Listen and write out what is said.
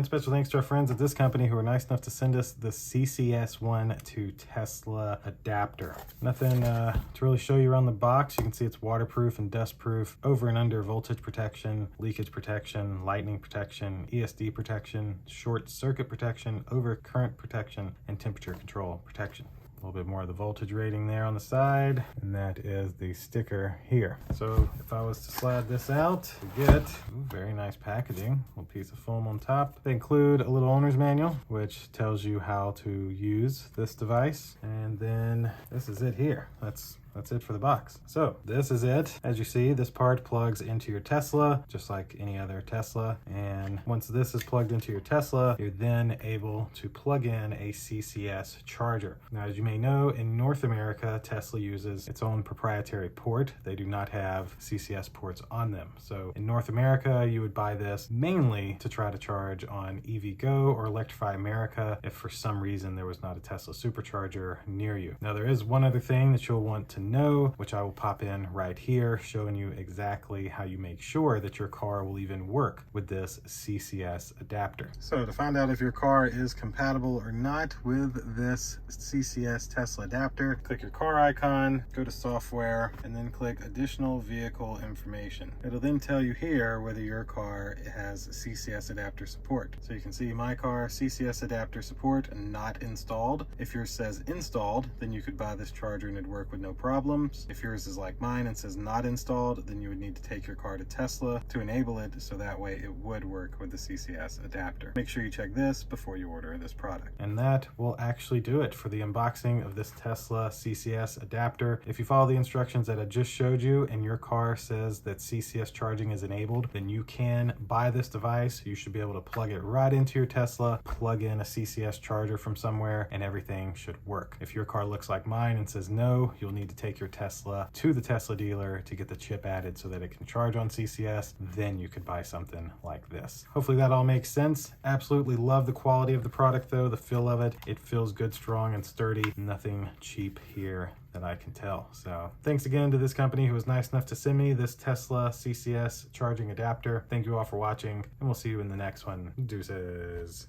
And special thanks to our friends at this company who were nice enough to send us the CCS 1 to Tesla adapter. Nothing to really show you around the box. You can see it's waterproof and dustproof, over and under voltage protection, leakage protection, lightning protection, ESD protection, short circuit protection, over current protection, and temperature control protection. A little bit more of the voltage rating there on the side, and that is the sticker here. So if I was to slide this out, you get very nice packaging, a little piece of foam on top. They include a little owner's manual, which tells you how to use this device. And then this is it here. That's it for the box. So this is it. As you see, this part plugs into your Tesla, just like any other Tesla. And once this is plugged into your Tesla, you're then able to plug in a CCS charger. Now, as you may know, in North America, Tesla uses its own proprietary port. They do not have CCS ports on them. So in North America, you would buy this mainly to try to charge on EVgo or Electrify America if for some reason there was not a Tesla supercharger near you. Now, there is one other thing that you'll want to know, which I will pop in right here, showing you exactly how you make sure that your car will even work with this CCS adapter. So to find out if your car is compatible or not with this CCS Tesla adapter, click your car icon, go to software, and then click additional vehicle information. It'll then tell you here whether your car has CCS adapter support. So you can see my car, CCS adapter support not installed. If yours says installed, then you could buy this charger and it'd work with no problems. If yours is like mine and says not installed, then you would need to take your car to Tesla to enable it, so that way it would work with the CCS adapter. Make sure you check this before you order this product. And that will actually do it for the unboxing of this Tesla CCS adapter. If you follow the instructions that I just showed you and your car says that CCS charging is enabled, then you can buy this device. You should be able to plug it right into your Tesla, plug in a CCS charger from somewhere, and everything should work. If your car looks like mine and says no, you'll need to take your Tesla to the Tesla dealer to get the chip added so that it can charge on CCS. Then you could buy something like this. Hopefully that all makes sense. Absolutely love the quality of the product though, the feel of it. It feels good, strong, and sturdy. Nothing cheap here that I can tell. So thanks again to this company who was nice enough to send me this Tesla CCS charging adapter. Thank you all for watching, and we'll see you in the next one. Deuces.